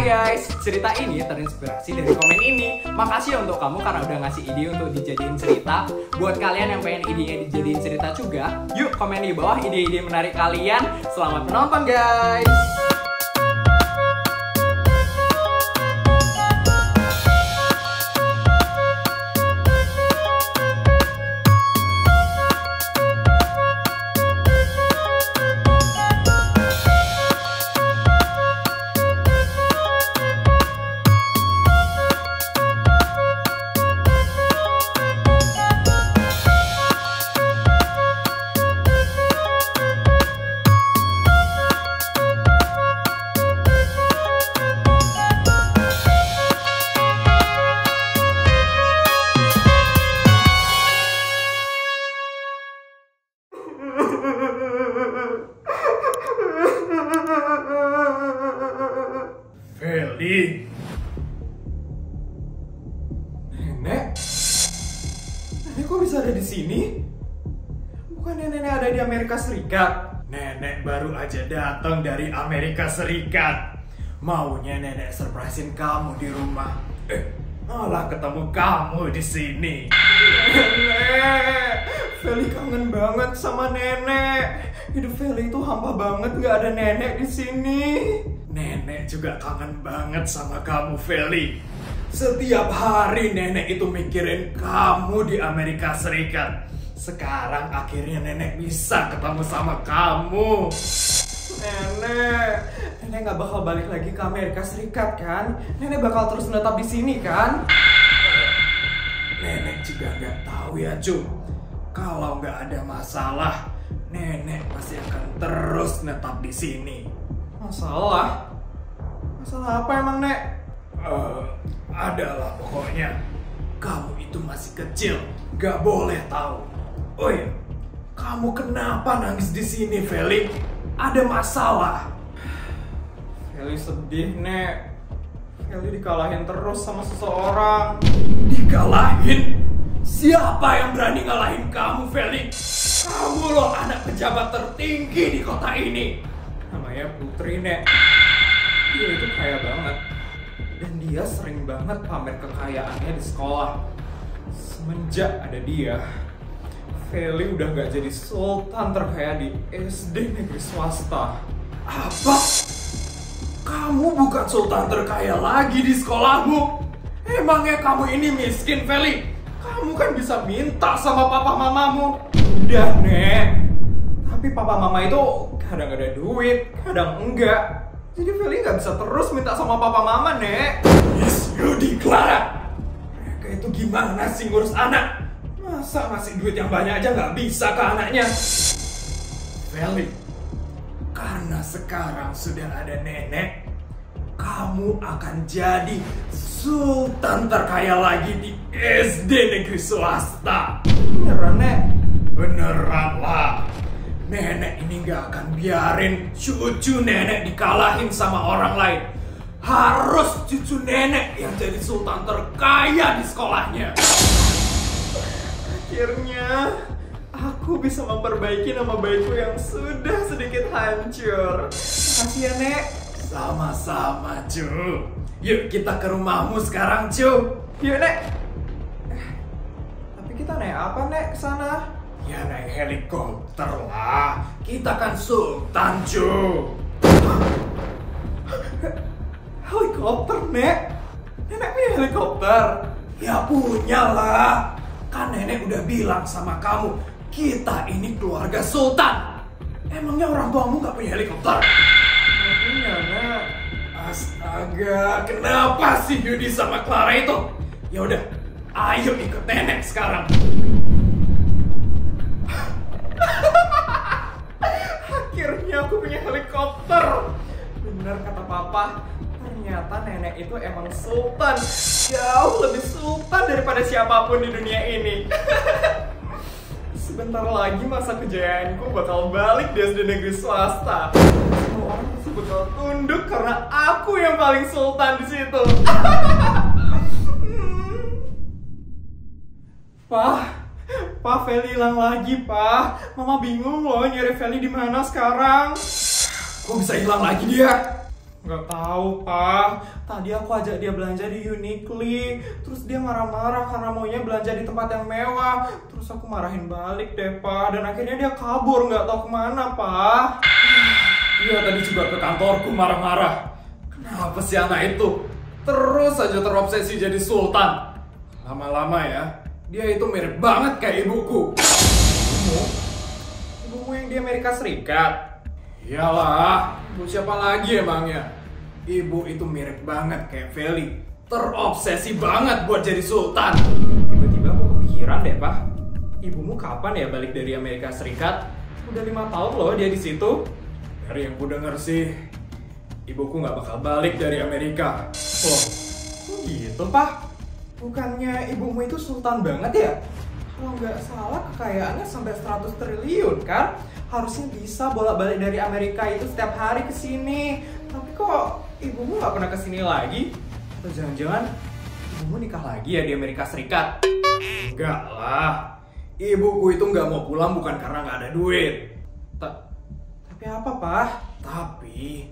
Hai guys, cerita ini terinspirasi dari komen ini. Makasih ya untuk kamu karena udah ngasih ide untuk dijadiin cerita. Buat kalian yang pengen idenya dijadiin cerita juga, yuk komen di bawah ide-ide menarik kalian. Selamat menonton guys. Feli, Nenek kok bisa ada di sini? Bukannya nenek ada di Amerika Serikat? nenek baru aja datang dari Amerika Serikat. Maunya nenek surprisein kamu di rumah. Malah ketemu kamu di sini. Nenek, Feli kangen banget sama nenek. Hidup Feli itu hampa banget, nggak ada nenek di sini. Nenek juga kangen banget sama kamu, Feli. Setiap hari nenek itu mikirin kamu di Amerika Serikat. Sekarang akhirnya nenek bisa ketemu sama kamu. Nenek nggak bakal balik lagi ke Amerika Serikat kan? Nenek bakal terus menetap di sini kan? Nenek juga nggak tahu ya, Cu. Kalau nggak ada masalah, nenek pasti akan terus netap di sini. Masalah? Masalah apa emang, Nek? Adalah pokoknya kamu itu masih kecil, nggak boleh tahu. Oh iya, kamu kenapa nangis di sini, Feli? Ada masalah? Feli sedih, Nek. Feli dikalahin terus sama seseorang. Dikalahin? Siapa yang berani ngalahin kamu, Feli? Kamu loh anak pejabat tertinggi di kota ini. Namanya Putri, Nek. Dia itu kaya banget. Dan dia sering banget pamer kekayaannya di sekolah. Semenjak ada dia, Feli udah gak jadi sultan terkaya di SD negeri swasta. Apa? Kamu bukan sultan terkaya lagi di sekolahmu? Emangnya kamu ini miskin, Feli? Kamu kan bisa minta sama papa mamamu. Udah, Nek. Tapi papa mama itu kadang ada duit, kadang enggak. Jadi Feli nggak bisa terus minta sama papa mama, Nek. Yes, Yudi, Clara. Mereka itu gimana sih ngurus anak? Masa ngasih duit yang banyak aja nggak bisa ke anaknya? Feli, karena sekarang sudah ada nenek, kamu akan jadi sultan terkaya lagi di SD negeri swasta. Beneran, Nek? Beneran lah. Nenek ini gak akan biarin cucu nenek dikalahin sama orang lain. Harus cucu nenek yang jadi sultan terkaya di sekolahnya. Akhirnya aku bisa memperbaiki nama baikku yang sudah sedikit hancur. Makasih ya, Nek. Sama-sama, Cu. Yuk kita ke rumahmu sekarang, Cu. Yuk, Nek. Tapi kita naik apa, Nek, ke sana? Ya naik helikopter lah. Kita kan sultan, Cu. Helikopter, Nek? Nenek punya helikopter? Ya punya lah. Kan nenek udah bilang sama kamu, kita ini keluarga sultan. Emangnya orang tuamu gak punya helikopter? Nggak punya, Nek. Astaga, kenapa sih Yudi sama Clara itu? Ya udah, ayo ikut nenek sekarang. Akhirnya aku punya helikopter. Bener kata papa, ternyata nenek itu emang sultan. Jauh lebih sultan daripada siapapun di dunia ini. Sebentar lagi masa kejayaanku bakal balik di SD negeri swasta. Semua orang pasti bakal tunduk karena aku yang paling sultan di situ. Pak, Feli hilang lagi, Pak. Mama bingung loh nyari Feli di mana sekarang. Kok bisa hilang lagi dia? Nggak tahu, Pak. Tadi aku ajak dia belanja di Uniqlo, terus dia marah-marah karena maunya belanja di tempat yang mewah. Terus aku marahin balik deh, Pak. Dan akhirnya dia kabur, nggak tahu kemana, Pak. Dia tadi juga ke kantorku marah-marah. Kenapa sih anak itu terus saja terobsesi jadi sultan? Lama-lama ya, dia itu mirip banget kayak ibuku. Ibumu yang di Amerika Serikat? Iyalah, ibu siapa lagi emangnya? Ibu itu mirip banget kayak Feli. Terobsesi banget buat jadi sultan. Tiba-tiba aku kepikiran deh, Pak. Ibumu kapan ya balik dari Amerika Serikat? Udah 5 tahun loh dia di situ. Dari yang ku denger sih, ibuku nggak bakal balik dari Amerika. Loh, gitu, Pak? Bukannya ibumu itu sultan banget ya? Kalau nggak salah kekayaannya sampai 100 triliun kan? Harusnya bisa bolak-balik dari Amerika itu setiap hari ke sini. Tapi kok ibumu nggak pernah ke sini lagi? Atau jangan-jangan ibumu nikah lagi ya di Amerika Serikat? Enggak lah, ibuku itu nggak mau pulang bukan karena nggak ada duit. Tapi apa, Pak? Tapi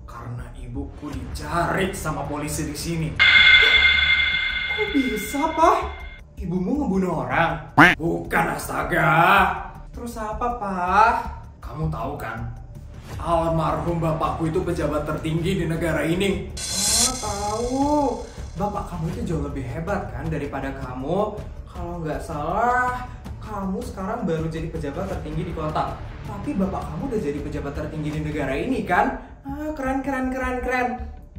karena ibuku dicari sama polisi di sini. Kok bisa, Pak? Ibumu ngebunuh orang? Bukan, astaga. Terus apa, Pak? Kamu tahu kan, almarhum bapakku itu pejabat tertinggi di negara ini. Oh, tahu. Bapak kamu itu jauh lebih hebat kan daripada kamu. Kalau nggak salah, kamu sekarang baru jadi pejabat tertinggi di kota. Tapi bapak kamu udah jadi pejabat tertinggi di negara ini kan? Keren.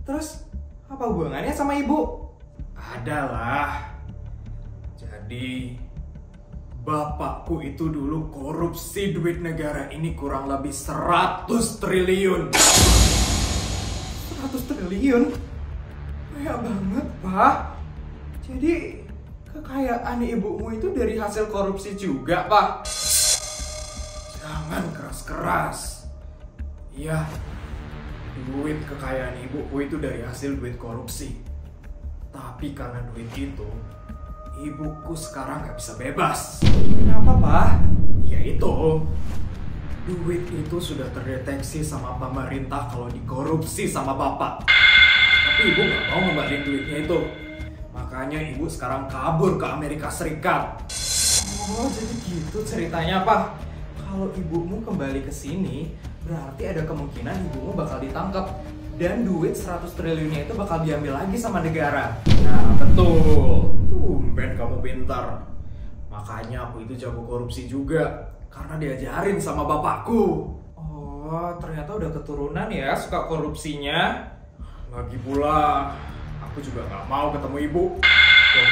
Terus, apa hubungannya sama ibu? Adalah. Jadi, bapakku itu dulu korupsi duit negara ini kurang lebih 100 triliun. 100 triliun? Banyak banget, Pak. Jadi, kekayaan ibumu itu dari hasil korupsi juga, Pak? Jangan keras-keras. Iya, duit kekayaan ibuku itu dari hasil duit korupsi. Tapi karena duit itu, ibuku sekarang nggak bisa bebas. Kenapa, Pak? Ya itu, duit itu sudah terdeteksi sama pemerintah kalau dikorupsi sama bapak. Tapi ibu nggak mau ngembalin duitnya itu. Makanya ibu sekarang kabur ke Amerika Serikat. Oh, jadi gitu ceritanya, Pak. Kalau ibumu kembali ke sini, berarti ada kemungkinan ibumu bakal ditangkap. Dan duit 100 triliunnya itu bakal diambil lagi sama negara. Nah, betul. Tumben kamu pintar. Makanya aku itu jago korupsi juga. Karena diajarin sama bapakku. Oh, ternyata udah keturunan ya suka korupsinya. Lagi pula, aku juga nggak mau ketemu ibu. Loh,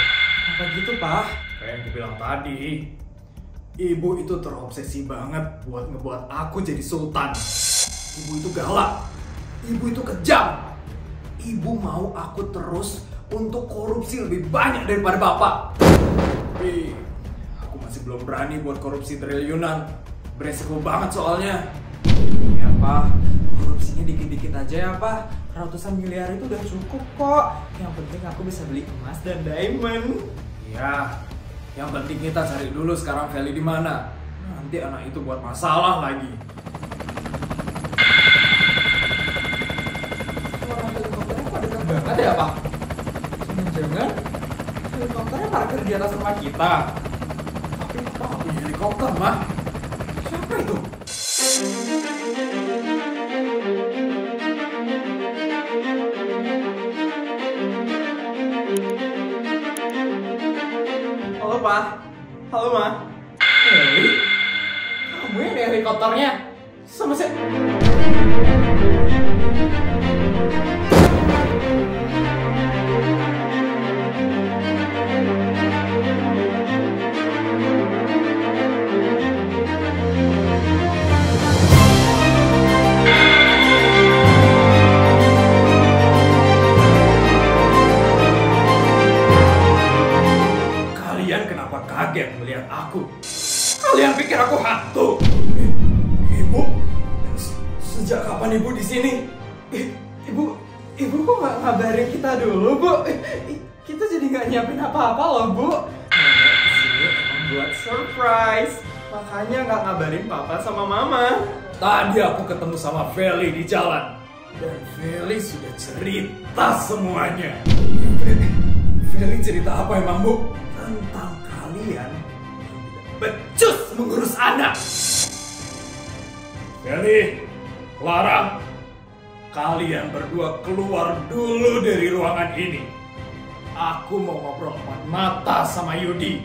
apa gitu, Pak? Kayak yang aku bilang tadi. Ibu itu terobsesi banget buat ngebuat aku jadi sultan. Ibu itu galak. Ibu itu kejam. Ibu mau aku terus untuk korupsi lebih banyak daripada bapak. Tapi aku masih belum berani buat korupsi triliunan. Beresiko banget soalnya. Ya, Pak. Korupsinya dikit-dikit aja ya, Pak. Ratusan miliar itu udah cukup kok. Yang penting aku bisa beli emas dan diamond. Ya, yang penting kita cari dulu sekarang Feli di mana. Nanti anak itu buat masalah lagi. Banget ya, Pak? Jangan-jangan helikopternya parkir di atas rumah kita. Tapi Papa nggak punya helikopter, mah. Siapa itu? Halo, Pak. Halo, Ma. Hei, kamu yang di helikopternya? Sama si... Kalian kenapa kaget melihat aku? Kalian pikir aku hantu? Ibu, sejak kapan ibu di sini? Ibu kok nggak ngabarin kita dulu, Bu? Kita jadi nggak nyiapin apa-apa loh, Bu. Nenek kesini emang buat surprise. Makanya nggak ngabarin Papa sama Mama. Tadi aku ketemu sama Feli di jalan. Dan Feli sudah cerita semuanya. Feli cerita apa emang, Bu? Tentang kalian yang tidak becus mengurus anak. Feli, Clara, kalian berdua keluar dulu dari ruangan ini. Aku mau ngobrol empat mata sama Yudi.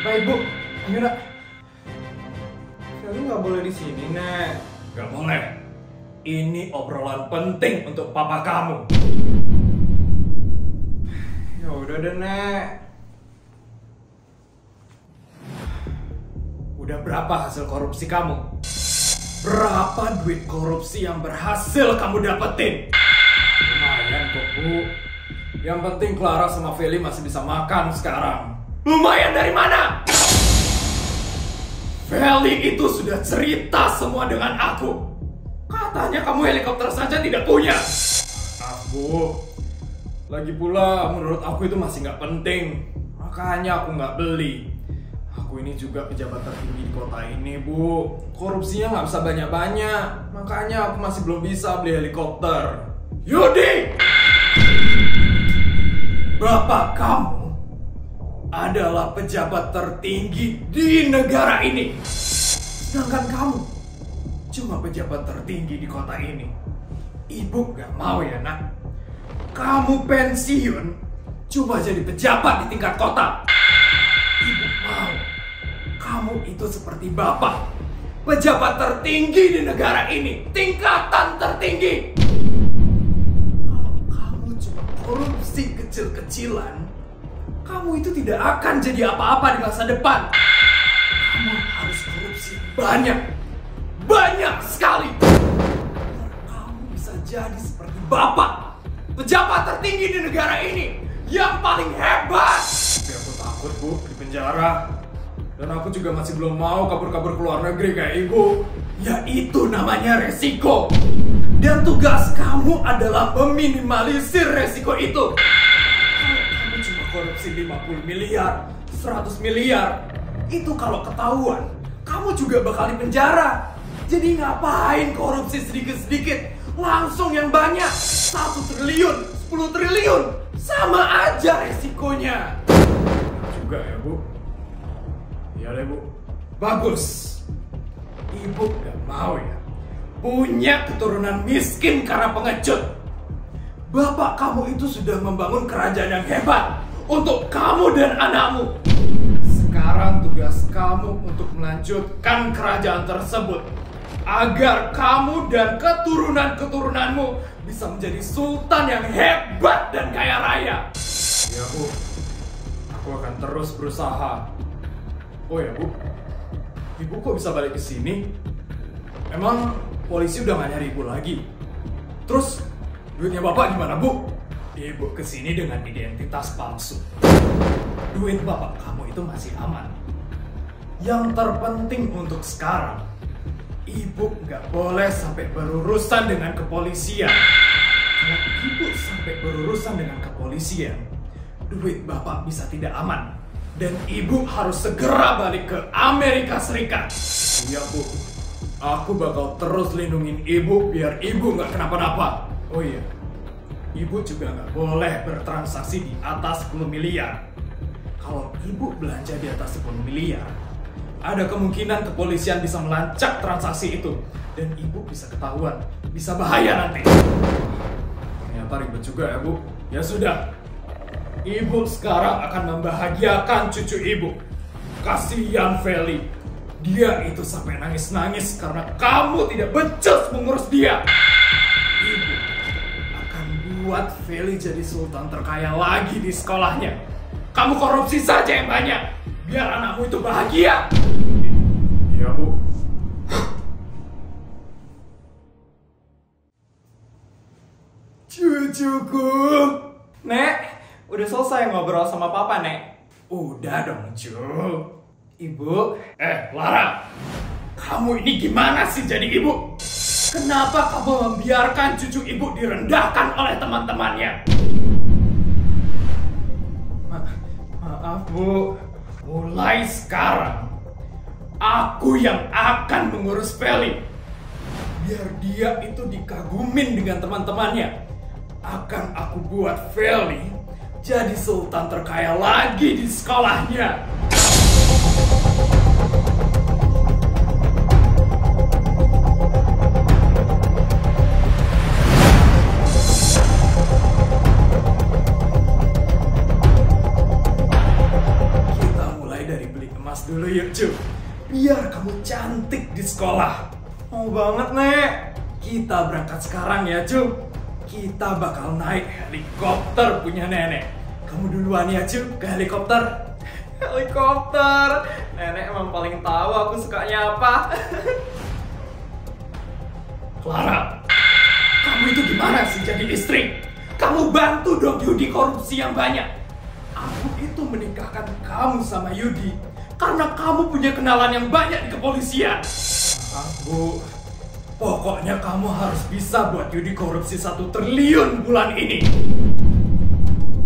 Baik, Bu. Ayo, Nak. Feli nggak boleh di sini, Nek. Gak boleh. Ini obrolan penting untuk papa kamu. Ya udah deh, Nek. Udah berapa hasil korupsi kamu? Berapa duit korupsi yang berhasil kamu dapetin? Lumayan kok, Bu. Yang penting Clara sama Feli masih bisa makan sekarang. Lumayan dari mana? Feli itu sudah cerita semua dengan aku. Katanya kamu helikopter saja tidak punya. Ah, Bu. Lagi pula menurut aku itu masih nggak penting. Makanya aku nggak beli. Aku ini juga pejabat tertinggi di kota ini, Bu. Korupsinya nggak bisa banyak-banyak. Makanya aku masih belum bisa beli helikopter. Yudi! Bapak kamu adalah pejabat tertinggi di negara ini. Sedangkan kamu cuma pejabat tertinggi di kota ini. Ibu gak mau ya, Nak. Kamu pensiun cuma jadi pejabat di tingkat kota. Ibu mau kamu itu seperti bapak, pejabat tertinggi di negara ini, tingkatan tertinggi. Kalau kamu cuma korupsi kecil-kecilan, kamu itu tidak akan jadi apa-apa di masa depan. Kamu harus korupsi banyak sekali. Biar kamu bisa jadi seperti bapak, pejabat tertinggi di negara ini, yang paling hebat. Tapi aku takut, Bu, di penjara. Dan aku juga masih belum mau kabur-kabur ke luar negeri kayak Ibu. Ya itu namanya resiko. Dan tugas kamu adalah meminimalisir resiko itu. Kalau kamu cuma korupsi 50 miliar, 100 miliar, itu kalau ketahuan, kamu juga bakal di penjara. Jadi ngapain korupsi sedikit-sedikit? Langsung yang banyak. 1 triliun, 10 triliun. Sama aja resikonya. Juga ya, Bu. Iya deh, Bu. Bagus. Ibu gak mau ya punya keturunan miskin karena pengecut. Bapak kamu itu sudah membangun kerajaan yang hebat untuk kamu dan anakmu. Sekarang tugas kamu untuk melanjutkan kerajaan tersebut agar kamu dan keturunan-keturunanmu bisa menjadi sultan yang hebat dan kaya raya. Ya, Bu. Aku akan terus berusaha. Oh ya, Bu. Ibu kok bisa balik ke sini? Emang polisi udah gak nyari Ibu lagi? Terus duitnya Bapak gimana, Bu? Ibu kesini dengan identitas palsu. Duit bapak kamu itu masih aman. Yang terpenting untuk sekarang, Ibu nggak boleh sampai berurusan dengan kepolisian. Kalau Ibu sampai berurusan dengan kepolisian, duit bapak bisa tidak aman. Dan Ibu harus segera balik ke Amerika Serikat. Iya, Bu. Aku bakal terus lindungin Ibu biar Ibu nggak kenapa-napa. Oh iya, Ibu juga nggak boleh bertransaksi di atas 10 miliar. Kalau Ibu belanja di atas 10 miliar, ada kemungkinan kepolisian bisa melacak transaksi itu. Dan Ibu bisa ketahuan, bisa bahaya nanti. Ternyata ribet juga ya, Bu. Ya sudah, Ibu sekarang akan membahagiakan cucu Ibu. Kasihan Feli, dia itu sampai nangis-nangis karena kamu tidak becus mengurus dia. Ibu akan buat Feli jadi sultan terkaya lagi di sekolahnya. Kamu korupsi saja yang banyak, biar anakmu itu bahagia. Iya, Bu. Cucuku. Nek, udah selesai ngobrol sama Papa, Nek. Udah dong, Cu. Ibu, Lara, kamu ini gimana sih jadi ibu? Kenapa kamu membiarkan cucu ibu direndahkan oleh teman-temannya? Maaf, Bu. Mulai sekarang, aku yang akan mengurus Feli. biar dia itu dikagumin dengan teman-temannya. Akan aku buat Feli jadi sultan terkaya lagi di sekolahnya. Kita mulai dari beli emas dulu yuk, Cu. Biar kamu cantik di sekolah. Mau banget, Nek. Kita berangkat sekarang ya, Cu. Kita bakal naik helikopter punya nenek. Kamu duluan ya, Cu, ke helikopter. Helikopter. Nenek emang paling tahu aku sukanya apa. Clara, kamu itu gimana sih jadi istri? Kamu bantu dong Yudi korupsi yang banyak. Aku itu menikahkan kamu sama Yudi karena kamu punya kenalan yang banyak di kepolisian. Bu, pokoknya kamu harus bisa buat Yudi korupsi 1 triliun bulan ini.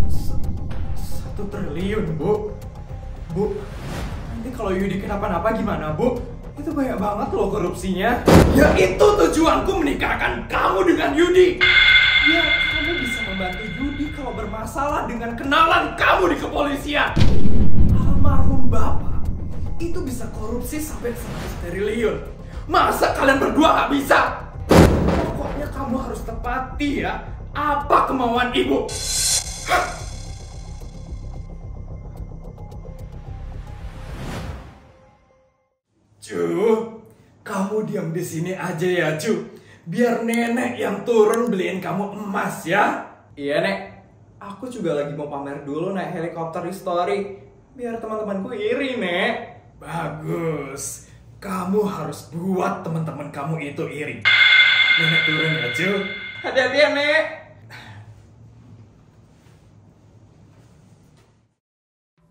1 triliun, Bu? Bu, nanti kalau Yudi kenapa-napa gimana, Bu? Itu banyak banget loh korupsinya. Ya itu tujuanku menikahkan kamu dengan Yudi. Ya, kamu bisa membantu Yudi kalau bermasalah dengan kenalan kamu di kepolisian. Almarhum Bapak itu bisa korupsi sampai 100 triliun. Masa kalian berdua gak bisa? Pokoknya kamu harus tepati ya apa kemauan ibu. Cu, kamu diam di sini aja ya, Cu. Biar nenek yang turun beliin kamu emas ya. Iya, Nek. Aku juga lagi mau pamer dulu naik helikopter di story. Biar teman-temanku iri, Nek. Bagus. Kamu harus buat teman-teman kamu itu iri. Nenek turun ya, Cu. Hati-hati ya, Nek.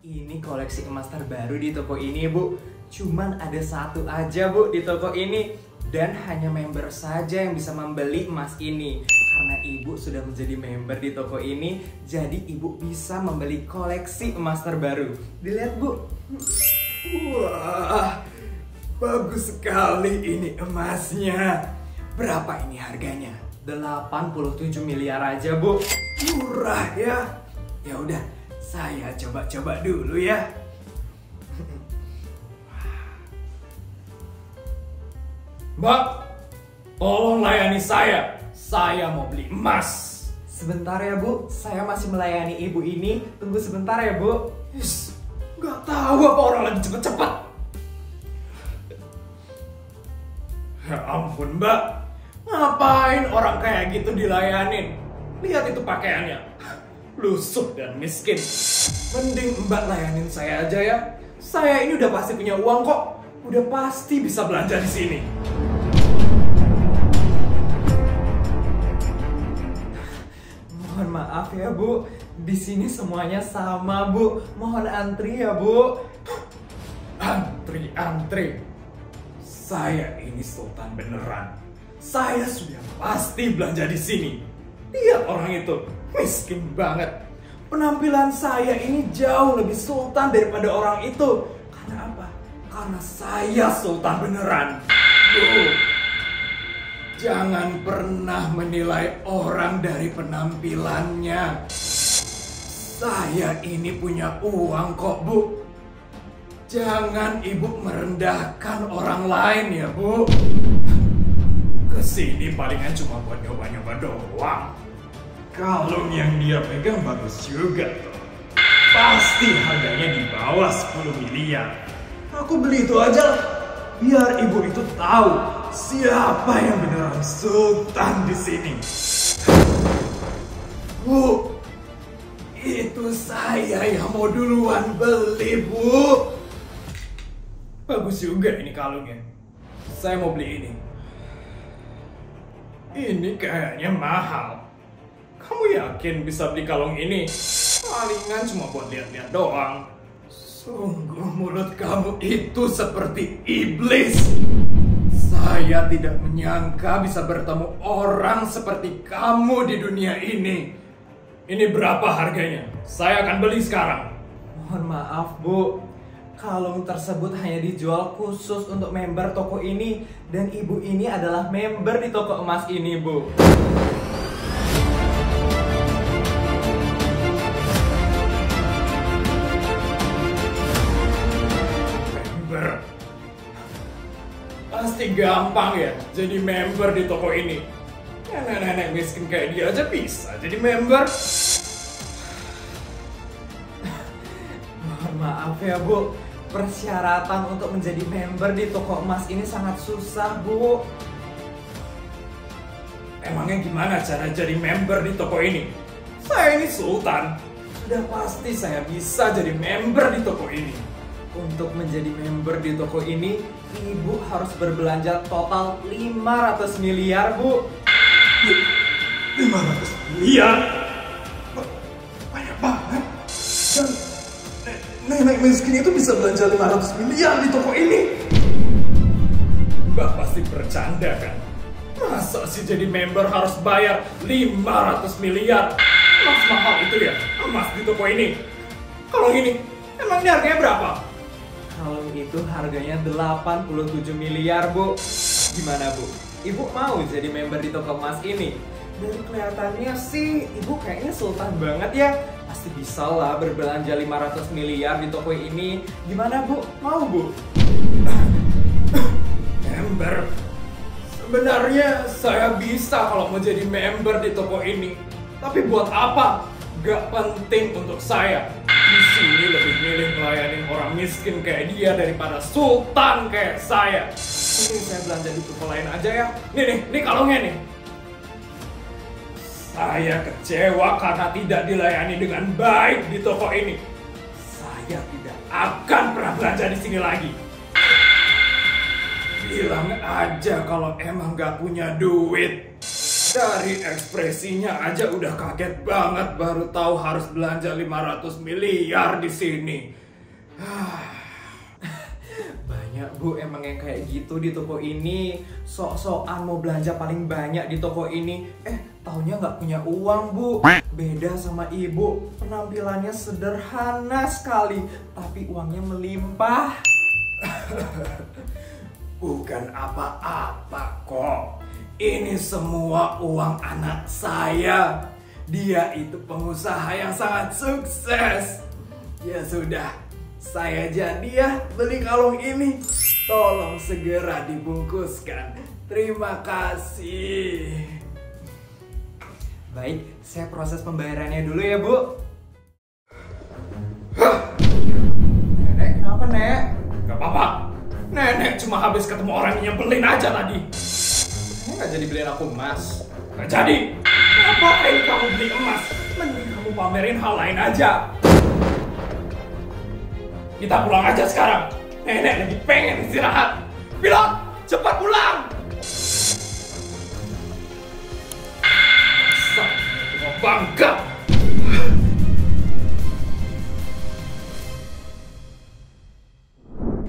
Ini koleksi emas terbaru di toko ini, Bu. Cuman ada 1 aja, Bu, di toko ini. Dan hanya member saja yang bisa membeli emas ini. Karena ibu sudah menjadi member di toko ini, jadi ibu bisa membeli koleksi emas terbaru. Dilihat, Bu. Wah, bagus sekali ini emasnya. Berapa ini harganya? 87 miliar aja, Bu. Murah ya. Ya udah, saya coba-coba dulu ya. Mbak, tolong layani saya. Saya mau beli emas. Sebentar ya, Bu. Saya masih melayani ibu ini. Tunggu sebentar ya, Bu. Gak tahu apa orang lagi cepet-cepet. Ya ampun, Mbak. Ngapain orang kayak gitu dilayanin? Lihat itu pakaiannya. Lusuh dan miskin. Mending Mbak layanin saya aja ya. Saya ini udah pasti punya uang kok. Udah pasti bisa belanja di sini. Mohon maaf ya, Bu. Di sini semuanya sama, Bu. Mohon antri ya, Bu. Antri. Saya ini sultan beneran. Saya sudah pasti belanja di sini. Lihat orang itu, miskin banget. Penampilan saya ini jauh lebih sultan daripada orang itu. Karena apa? Karena saya sultan beneran. Jangan pernah menilai orang dari penampilannya. Saya ini punya uang kok, Bu. Jangan ibu merendahkan orang lain ya, Bu. Kesini palingan cuma buat nyoba-nyoba doang. Kalung yang dia pegang bagus juga tuh. Pasti harganya di bawah 10 miliar. Aku beli itu aja lah. Biar ibu itu tahu siapa yang beneran sultan di sini. Bu, itu saya yang mau duluan beli, Bu. Bagus juga ini kalungnya. Saya mau beli ini. Ini kayaknya mahal. Kamu yakin bisa beli kalung ini? Palingan cuma buat lihat-lihat doang. Sungguh mulut kamu itu seperti iblis. Saya tidak menyangka bisa bertemu orang seperti kamu di dunia ini. Ini berapa harganya? Saya akan beli sekarang. Mohon maaf, Bu. kalung tersebut hanya dijual khusus untuk member toko ini. Dan ibu ini adalah member di toko emas ini, Bu. Member? Pasti gampang ya jadi member di toko ini. Nenek-nenek miskin kayak dia aja bisa jadi member. Mohon maaf ya, Bu. Persyaratan untuk menjadi member di toko emas ini sangat susah, Bu. Emangnya gimana cara jadi member di toko ini? Saya ini sultan. Sudah pasti saya bisa jadi member di toko ini. Untuk menjadi member di toko ini, ibu harus berbelanja total 500 miliar, Bu. 500 miliar? Banyak banget. Dan nenek miskin itu bisa belanja 500 miliar di toko ini. Mbak pasti bercanda kan? Masa sih jadi member harus bayar 500 miliar? Emas mahal itu ya, emas di toko ini. Kalau ini, emang ini harganya berapa? Kalung itu harganya 87 miliar, Bu. Gimana, Bu? Ibu mau jadi member di toko emas ini? Dari kelihatannya sih, ibu kayaknya sultan banget ya. Pasti bisa lah berbelanja 500 miliar di toko ini. Gimana, Bu? Mau, Bu? Member? Sebenarnya saya bisa kalau mau jadi member di toko ini. Tapi buat apa? Gak penting untuk saya. Di sini lebih milih melayani orang miskin kayak dia daripada sultan kayak saya. Ini saya belanja di toko lain aja ya. Nih kalungnya nih. Saya kecewa karena tidak dilayani dengan baik di toko ini. Saya tidak akan pernah belanja di sini lagi. Bilang aja kalau emang gak punya duit. Dari ekspresinya aja udah kaget banget baru tahu harus belanja 500 miliar di sini. Banyak, Bu, emang yang kayak gitu di toko ini. Sok-sokan mau belanja paling banyak di toko ini. Taunya nggak punya uang, Bu. Beda sama ibu, penampilannya sederhana sekali, tapi uangnya melimpah. Bukan apa-apa kok. Ini semua uang anak saya. Dia itu pengusaha yang sangat sukses. Ya sudah, saya jadi ya beli kalung ini. Tolong segera dibungkuskan. Terima kasih. Baik, saya proses pembayarannya dulu ya, Bu. Nenek, kenapa, Nek? Gak apa-apa. Nenek cuma habis ketemu orang yang nyebelin aja tadi. Nenek nggak jadi beliin aku emas. Gak jadi. Ngapain kamu beli emas? Mending kamu pamerin hal lain aja. Kita pulang aja sekarang. Nenek lagi pengen istirahat. Pilot, cepat pulang. Cuma bangga.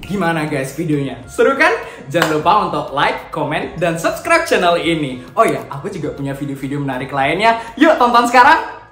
Gimana guys videonya? Seru kan? Jangan lupa untuk like, comment, dan subscribe channel ini. Oh ya, aku juga punya video-video menarik lainnya. Yuk tonton sekarang!